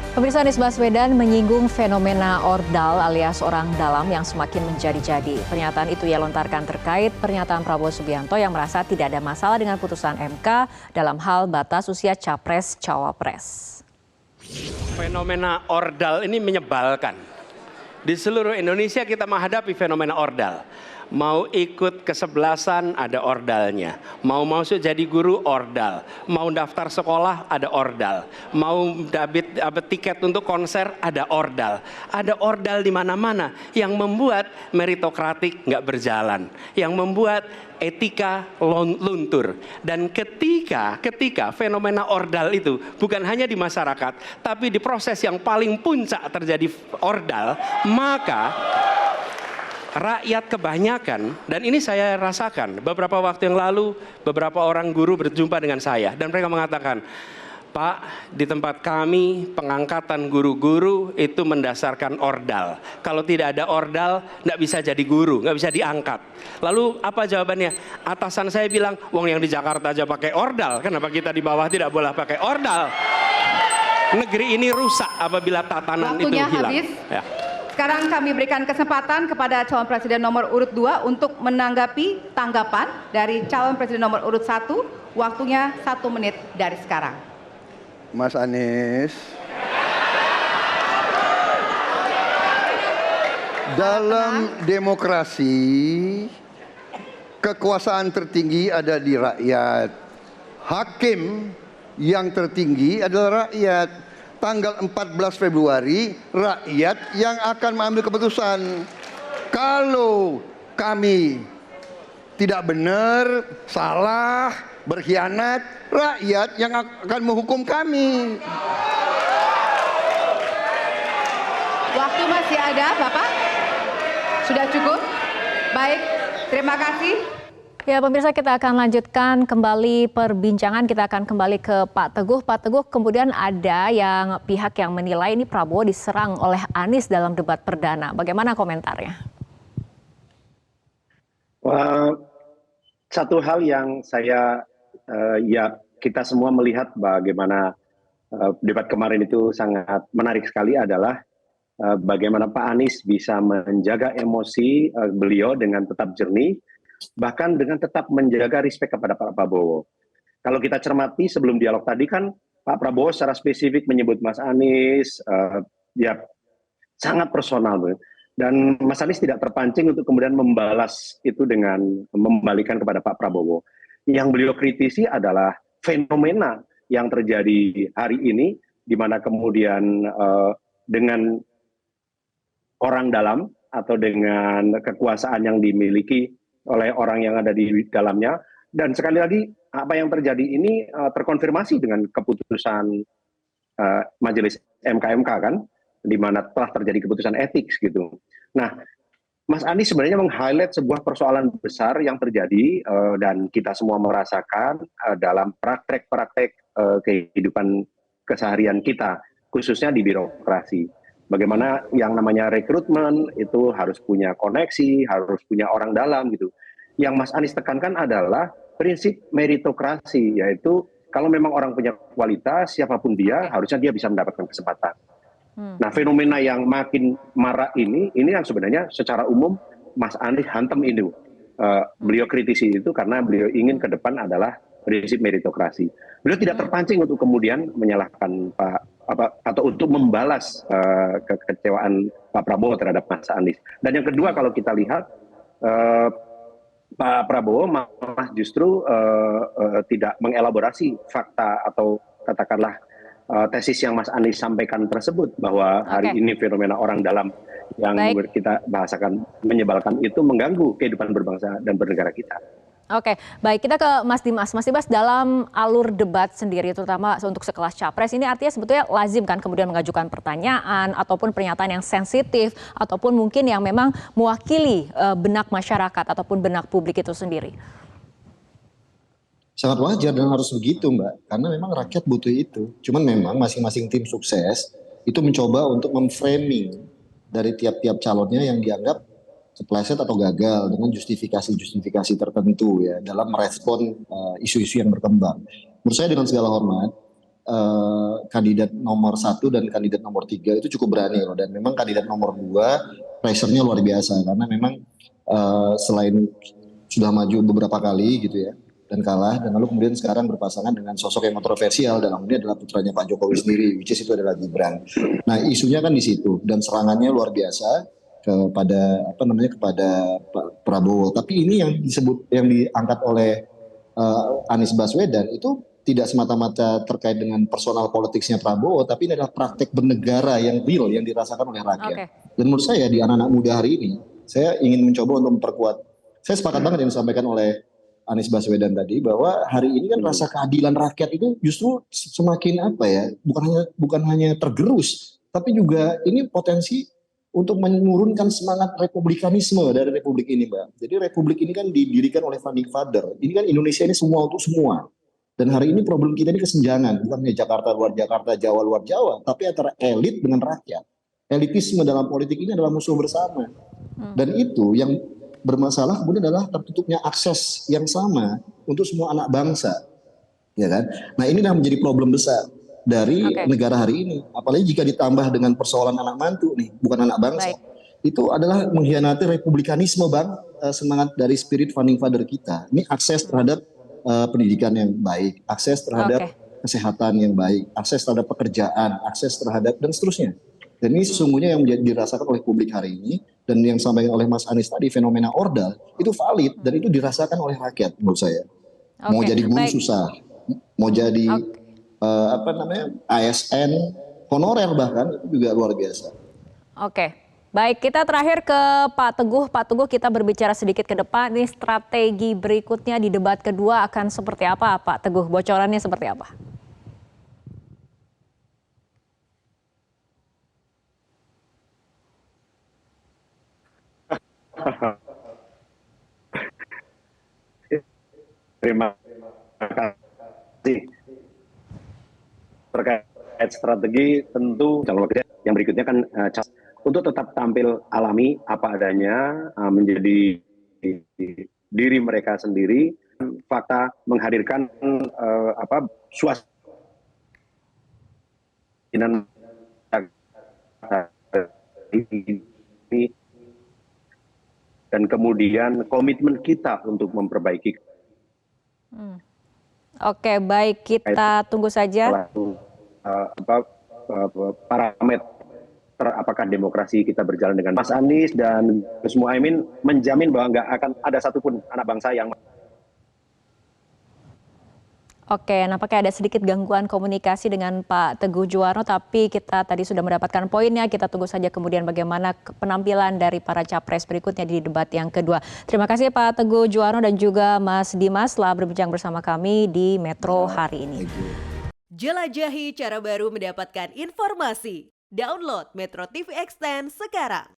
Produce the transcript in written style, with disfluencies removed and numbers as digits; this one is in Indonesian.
Pemirsa, Anies Baswedan menyinggung fenomena ordal alias orang dalam yang semakin menjadi-jadi. Pernyataan itu ia lontarkan terkait pernyataan Prabowo Subianto yang merasa tidak ada masalah dengan putusan MK dalam hal batas usia capres-cawapres. Fenomena ordal ini menyebalkan. Di seluruh Indonesia kita menghadapi fenomena ordal. Mau ikut kesebelasan ada ordalnya, mau masuk jadi guru ordal, mau daftar sekolah ada ordal, mau dapat tiket untuk konser ada ordal di mana-mana yang membuat meritokratik nggak berjalan, yang membuat etika luntur. Dan ketika fenomena ordal itu bukan hanya di masyarakat, tapi di proses yang paling puncak terjadi ordal, maka rakyat kebanyakan, dan ini saya rasakan beberapa waktu yang lalu, beberapa orang guru berjumpa dengan saya dan mereka mengatakan, Pak, di tempat kami pengangkatan guru-guru itu mendasarkan ordal. Kalau tidak ada ordal, nggak bisa jadi guru, nggak bisa diangkat. Lalu apa jawabannya? Atasan saya bilang, wong yang di Jakarta aja pakai ordal, kenapa kita di bawah tidak boleh pakai ordal? Negeri ini rusak apabila tatanan Waktunya itu hilang. Habis. Ya. Sekarang kami berikan kesempatan kepada calon presiden nomor urut 2 untuk menanggapi tanggapan dari calon presiden nomor urut 1. Waktunya 1 menit dari sekarang. Mas Anies, dalam demokrasi kekuasaan tertinggi ada di rakyat. Hakim yang tertinggi adalah rakyat. Tanggal 14 Februari rakyat yang akan mengambil keputusan. Kalau kami tidak benar, salah, berkhianat, rakyat yang akan menghukum kami. Waktu masih ada, Bapak? Sudah cukup? Baik, terima kasih. Ya, pemirsa, kita akan lanjutkan kembali perbincangan. Kita akan kembali ke Pak Teguh. Pak Teguh, kemudian ada pihak yang menilai ini Prabowo diserang oleh Anies dalam debat perdana. Bagaimana komentarnya? Satu hal yang kita semua melihat bagaimana debat kemarin itu sangat menarik sekali adalah bagaimana Pak Anies bisa menjaga emosi beliau dengan tetap jernih, bahkan dengan tetap menjaga respek kepada Pak Prabowo. Kalau kita cermati sebelum dialog tadi kan Pak Prabowo secara spesifik menyebut Mas Anies, sangat personal. Dan Mas Anies tidak terpancing untuk kemudian membalas itu dengan membalikan kepada Pak Prabowo. Yang beliau kritisi adalah fenomena yang terjadi hari ini, di mana kemudian dengan orang dalam atau dengan kekuasaan yang dimiliki oleh orang yang ada di dalamnya, dan sekali lagi apa yang terjadi ini terkonfirmasi dengan keputusan Majelis MK kan, di mana telah terjadi keputusan etik gitu. Nah, Mas Anies sebenarnya meng-highlight sebuah persoalan besar yang terjadi dan kita semua merasakan dalam praktek-praktek kehidupan keseharian kita, khususnya di birokrasi. Bagaimana yang namanya rekrutmen itu harus punya koneksi, harus punya orang dalam gitu. Yang Mas Anies tekankan adalah prinsip meritokrasi, yaitu kalau memang orang punya kualitas, siapapun dia, harusnya dia bisa mendapatkan kesempatan. Nah, fenomena yang makin marak ini yang sebenarnya secara umum Mas Anies hantam ini. Beliau kritisi itu karena beliau ingin ke depan adalah prinsip meritokrasi. Beliau tidak terpancing untuk kemudian menyalahkan atau untuk membalas kekecewaan Pak Prabowo terhadap Mas Anies. Dan yang kedua, kalau kita lihat Pak Prabowo malah justru tidak mengelaborasi fakta atau katakanlah tesis yang Mas Anies sampaikan tersebut, bahwa hari ini fenomena orang dalam yang kita bahasakan menyebalkan itu mengganggu kehidupan berbangsa dan bernegara kita. Oke, baik, kita ke Mas Dimas. Mas Dimas, dalam alur debat sendiri, terutama untuk sekelas capres, ini artinya sebetulnya lazim kan kemudian mengajukan pertanyaan ataupun pernyataan yang sensitif ataupun mungkin yang memang mewakili benak masyarakat ataupun benak publik itu sendiri. Sangat wajar dan harus begitu, Mbak, karena memang rakyat butuh itu. Cuman memang masing-masing tim sukses itu mencoba untuk memframing dari tiap-tiap calonnya yang dianggap kepleset atau gagal dengan justifikasi tertentu ya dalam merespon isu-isu yang berkembang. Menurut saya dengan segala hormat, kandidat nomor 1 dan kandidat nomor 3 itu cukup berani loh, dan memang kandidat nomor 2 pressure-nya luar biasa karena memang selain sudah maju beberapa kali gitu ya dan kalah, dan lalu kemudian sekarang berpasangan dengan sosok yang kontroversial, dalam ini adalah putranya Pak Jokowi sendiri, which is itu adalah Gibran. Nah, isunya kan di situ dan serangannya luar biasa kepada kepada Pak Prabowo. Tapi ini yang diangkat oleh Anies Baswedan itu tidak semata-mata terkait dengan personal politiknya Prabowo, tapi ini adalah praktek bernegara yang real yang dirasakan oleh rakyat. Dan menurut saya di anak-anak muda hari ini, saya ingin mencoba untuk memperkuat. Saya sepakat banget yang disampaikan oleh Anies Baswedan tadi, bahwa hari ini kan rasa keadilan rakyat itu justru semakin bukan hanya tergerus, tapi juga ini potensi untuk menurunkan semangat republikanisme dari republik ini, Mbak. Jadi republik ini kan didirikan oleh founding father. Ini kan Indonesia ini semua untuk semua. Dan hari ini problem kita ini kesenjangan, bukan hanya Jakarta luar Jakarta, Jawa luar Jawa, tapi antara elit dengan rakyat. Elitisme dalam politik ini adalah musuh bersama. Dan itu yang bermasalah kemudian adalah tertutupnya akses yang sama untuk semua anak bangsa, ya kan? Nah, ini menjadi problem besar dari negara hari ini, apalagi jika ditambah dengan persoalan anak mantu nih, bukan anak bangsa. Itu adalah mengkhianati republikanisme, Bang, semangat dari spirit founding father kita. Ini akses terhadap pendidikan yang baik, akses terhadap kesehatan yang baik, akses terhadap pekerjaan, akses terhadap dan seterusnya. Dan ini sesungguhnya yang dirasakan oleh publik hari ini, dan yang disampaikan oleh Mas Anies tadi, fenomena ordal itu valid dan itu dirasakan oleh rakyat menurut saya. Mau jadi guru susah, mau jadi ASN honorer bahkan itu juga luar biasa. Baik, kita terakhir ke Pak Teguh. Pak Teguh, kita berbicara sedikit ke depan, ini strategi berikutnya di debat kedua akan seperti apa, Pak Teguh? Bocorannya seperti apa? Terima kasih. Terkait strategi, tentu calon wakil yang berikutnya kan untuk tetap tampil alami apa adanya, menjadi diri mereka sendiri, fakta menghadirkan suasana dan kemudian komitmen kita untuk memperbaiki. Baik, kita tunggu saja. Parameter apakah demokrasi kita berjalan dengan Mas Anies dan Gus Muhaimin menjamin bahwa nggak akan ada satupun anak bangsa yang nampaknya ada sedikit gangguan komunikasi dengan Pak Teguh Juwarno, tapi kita tadi sudah mendapatkan poinnya. Kita tunggu saja kemudian bagaimana penampilan dari para capres berikutnya di debat yang kedua. Terima kasih Pak Teguh Juwarno dan juga Mas Dimas telah berbincang bersama kami di Metro hari ini. Jelajahi cara baru mendapatkan informasi. Download Metro TV Extend sekarang.